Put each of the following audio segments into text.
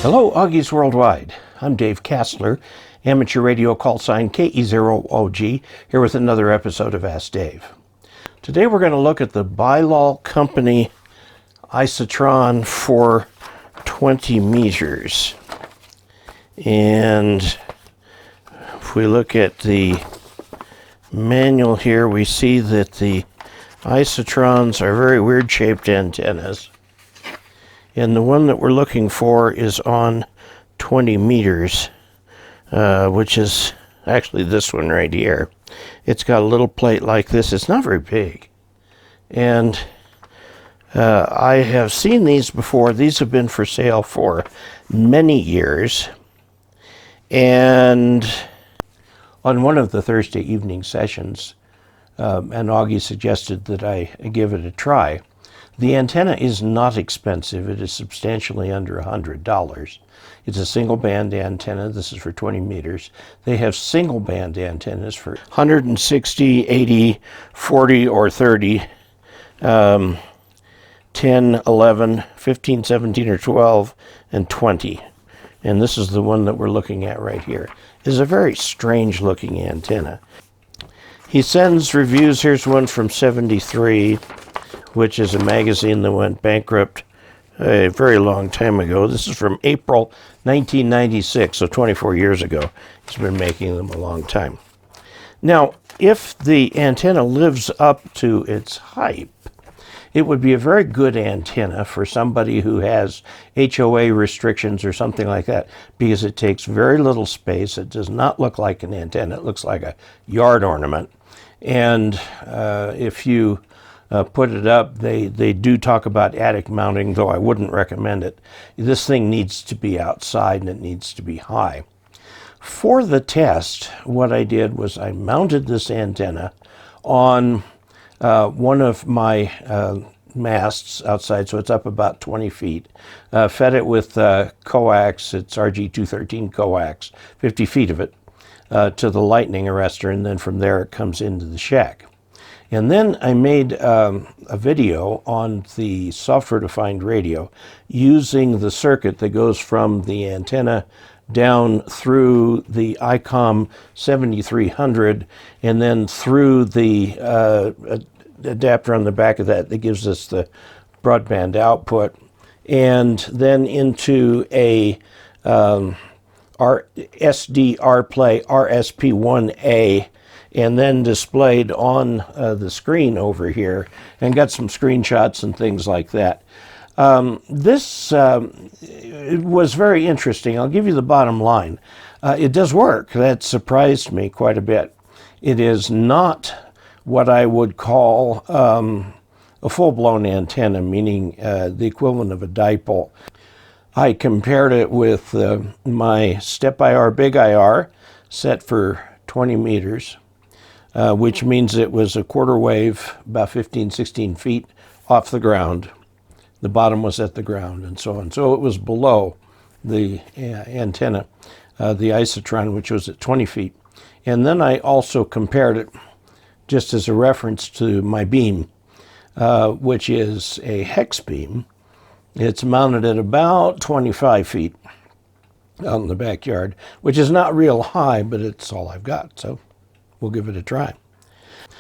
Hello, Augies Worldwide. I'm Dave Kastler, amateur radio call sign KE0OG, here with another episode of Ask Dave. Today we're going to look at the Bilal Company Isotron for 20 meters. And if we look at the manual here, we see that the Isotrons are very weird shaped antennas. And the one that we're looking for is on 20 meters, which is actually this one right here. It's got a little plate like this. It's not very big. And I have seen these before. These have been for sale for many years. And on one of the Thursday evening sessions, an Augie suggested that I give it a try. The antenna is not expensive. It is substantially under $100. It's a single band antenna. This is for 20 meters. They have single band antennas for 160, 80, 40, or 30, 10, 11, 15, 17, or 12, and 20. And this is the one that we're looking at right here. It's a very strange looking antenna. He sends reviews. Here's one from 73. Which is a magazine that went bankrupt a very long time ago. This is from April 1996, so 24 years ago. He's been making them a long time. Now, if the antenna lives up to its height, it would be a very good antenna for somebody who has HOA restrictions or something like that, because it takes very little space. It does not look like an antenna. It looks like a yard ornament. And if you put it up, they do talk about attic mounting, though I wouldn't recommend it. This thing needs to be outside and it needs to be high. For the test, what I did was I mounted this antenna on one of my masts outside, so it's up about 20 feet. Fed it with coax, it's RG213 coax, 50 feet of it, to the lightning arrestor, and then from there it comes into the shack. And then I made a video on the software-defined radio using the circuit that goes from the antenna down through the ICOM 7300 and then through the adapter on the back of that gives us the broadband output, and then into a SDR play RSP1A, and then displayed on the screen over here, and got some screenshots and things like that. This it was very interesting. I'll give you the bottom line. It does work. That surprised me quite a bit. It is not what I would call a full-blown antenna, meaning the equivalent of a dipole. I compared it with my step IR big IR set for 20 meters. Which means it was a quarter wave, about 15, 16 feet off the ground. The bottom was at the ground and so on. So it was below the antenna, the Isotron, which was at 20 feet. And then I also compared it just as a reference to my beam, which is a hex beam. It's mounted at about 25 feet out in the backyard, which is not real high, but it's all I've got. So we'll give it a try.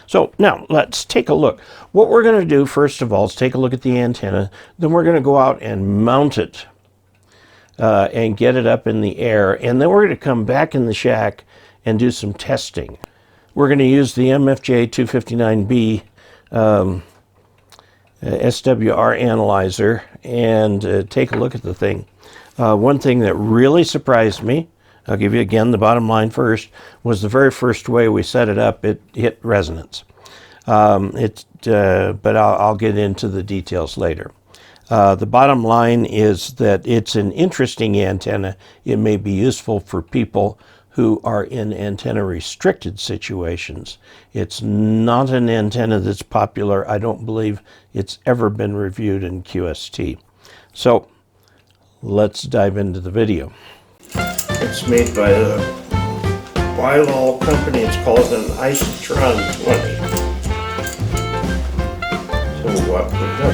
So now let's take a look. What we're going to do first of all is take a look at the antenna. Then we're going to go out and mount it and get it up in the air. And then we're going to come back in the shack and do some testing. We're going to use the MFJ 259B SWR analyzer and take a look at the thing. One thing that really surprised me, I'll give you again the bottom line first, was the very first way we set it up, it hit resonance. But I'll get into the details later. The bottom line is that it's an interesting antenna. It may be useful for people who are in antenna-restricted situations. It's not an antenna that's popular. I don't believe it's ever been reviewed in QST. So let's dive into the video. It's made by the Bilal Company. It's called an Isotron 20. So what we go.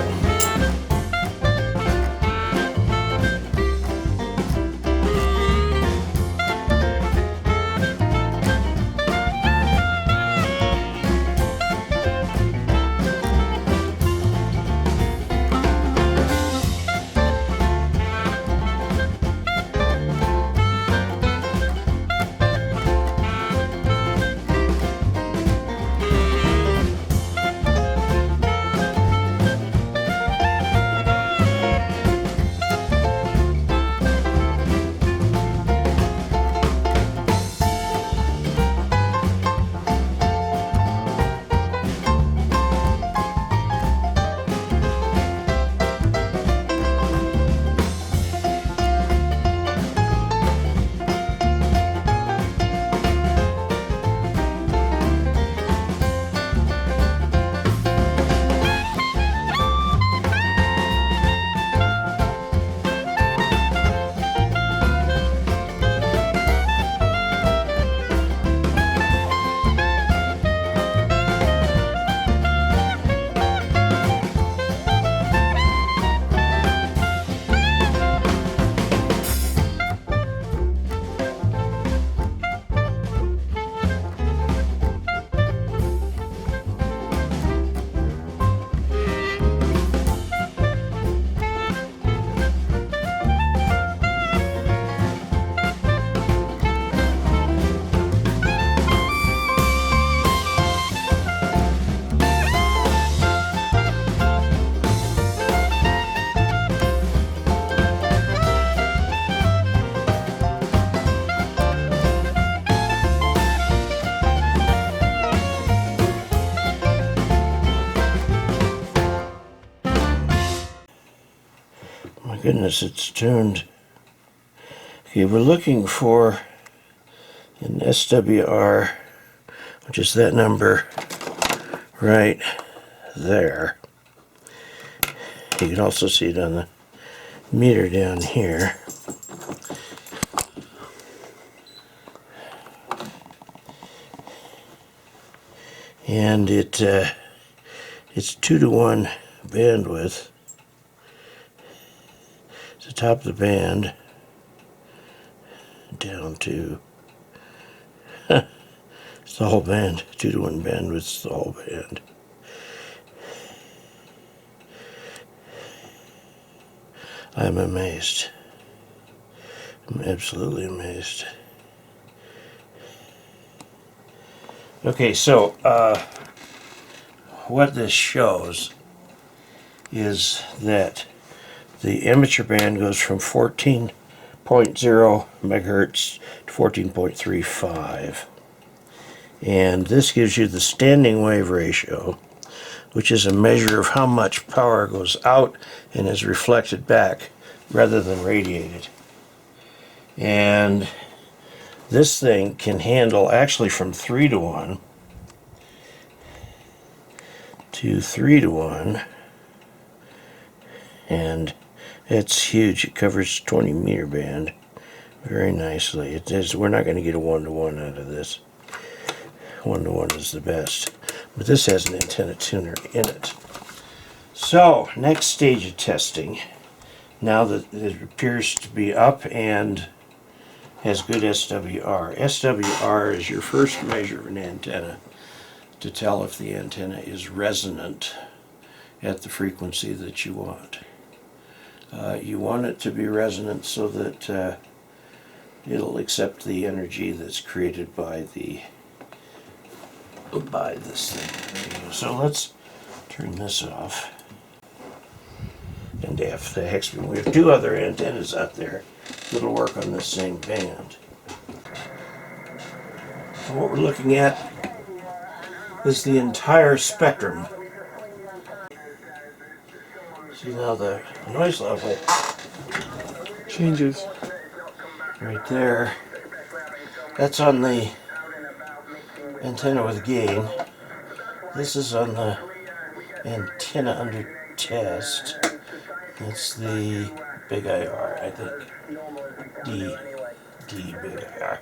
My goodness, it's tuned. Okay, we're looking for an SWR, which is that number right there. You can also see it on the meter down here. And it's 2-to-1 bandwidth. It's the top of the band down to it's the whole band. 2-to-1 bandwidth, it's the whole band. I'm amazed. I'm absolutely amazed. Okay, so what this shows is that the amateur band goes from 14.0 megahertz to 14.35. And this gives you the standing wave ratio, which is a measure of how much power goes out and is reflected back rather than radiated. And this thing can handle actually from 3-to-1 to 3-to-1, and it's huge. It covers 20 meter band very nicely. It is, we're not going to get a 1-to-1 out of this. 1-to-1 is the best, but this has an antenna tuner in it. So next stage of testing, now that it appears to be up and has good SWR. SWR is your first measure of an antenna to tell if the antenna is resonant at the frequency that you want. You want it to be resonant so that it'll accept the energy that's created by this thing. So let's turn this off. And F the hex beam. We have 2 other antennas out there that'll work on this same band. So what we're looking at is the entire spectrum. See now the noise level changes right there. That's on the antenna with gain. This is on the antenna under test. That's the big IR, I think. D big IR.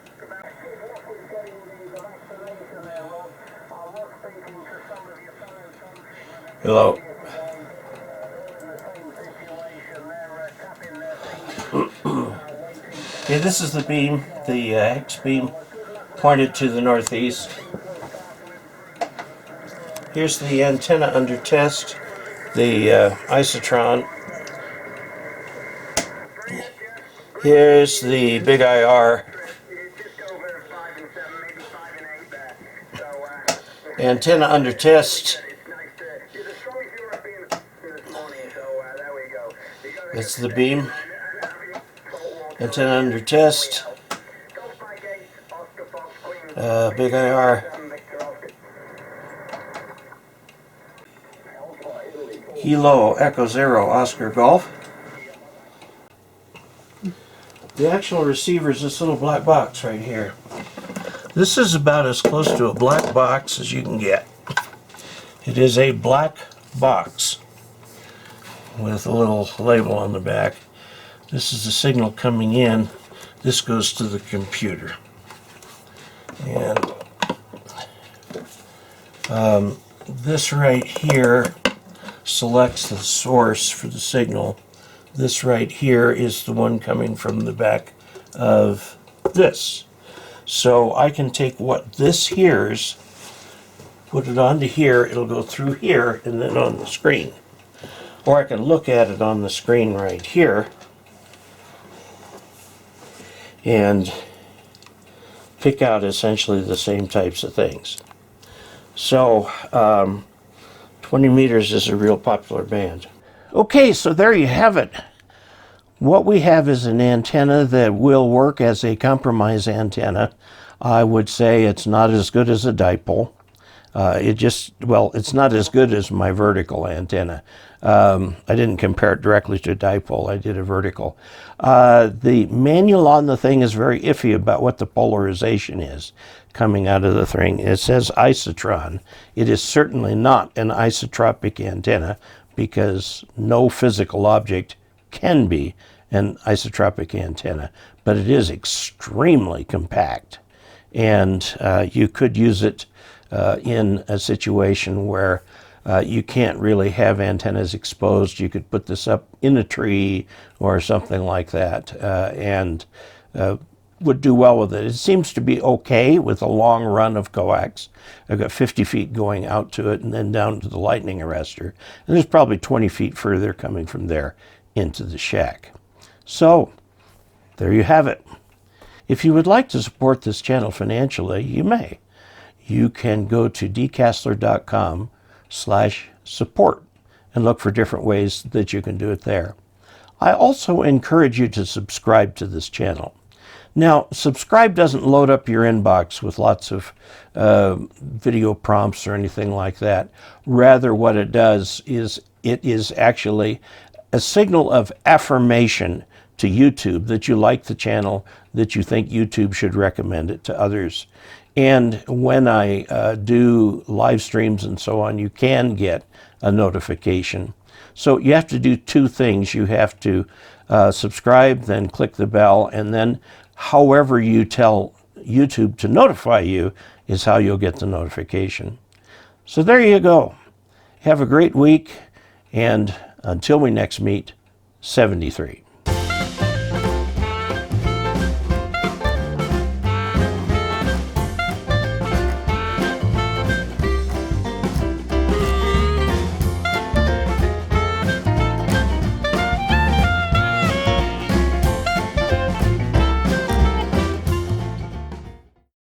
Hello. Okay, this is the beam, the hex beam pointed to the northeast. Here's the antenna under test, the Isotron. Here's the big IR. Antenna under test. That's the beam. Antenna under test. Big IR. Kilo Echo Zero Oscar Golf. The actual receiver is this little black box right here. This is about as close to a black box as you can get. It is a black box with a little label on the back. This is the signal coming in. This goes to the computer. And this right here selects the source for the signal. This right here is the one coming from the back of this. So I can take what this hears, put it onto here, it'll go through here and then on the screen. Or I can look at it on the screen right here and pick out essentially the same types of things. So 20 meters is a real popular band. Okay, so there you have it. What we have is an antenna that will work as a compromise antenna. I would say it's not as good as a dipole. It's not as good as my vertical antenna. I didn't compare it directly to a dipole. I did a vertical. The manual on the thing is very iffy about what the polarization is coming out of the thing. It says isotron. It is certainly not an isotropic antenna because no physical object can be an isotropic antenna, but it is extremely compact. And you could use it in a situation where you can't really have antennas exposed. You could put this up in a tree or something like that and would do well with it. It seems to be okay with a long run of coax. I've got 50 feet going out to it and then down to the lightning arrestor. And there's probably 20 feet further coming from there into the shack. So there you have it. If you would like to support this channel financially, you may. You can go to dcastler.com/support and look for different ways that you can do it there. I also encourage you to subscribe to this channel. Now, subscribe doesn't load up your inbox with lots of video prompts or anything like that. Rather, what it does is it is actually a signal of affirmation to YouTube that you like the channel, that you think YouTube should recommend it to others. And when I do live streams and so on, you can get a notification. So you have to do two things. You have to subscribe, then click the bell, and then however you tell YouTube to notify you is how you'll get the notification. So there you go. Have a great week, and until we next meet, 73.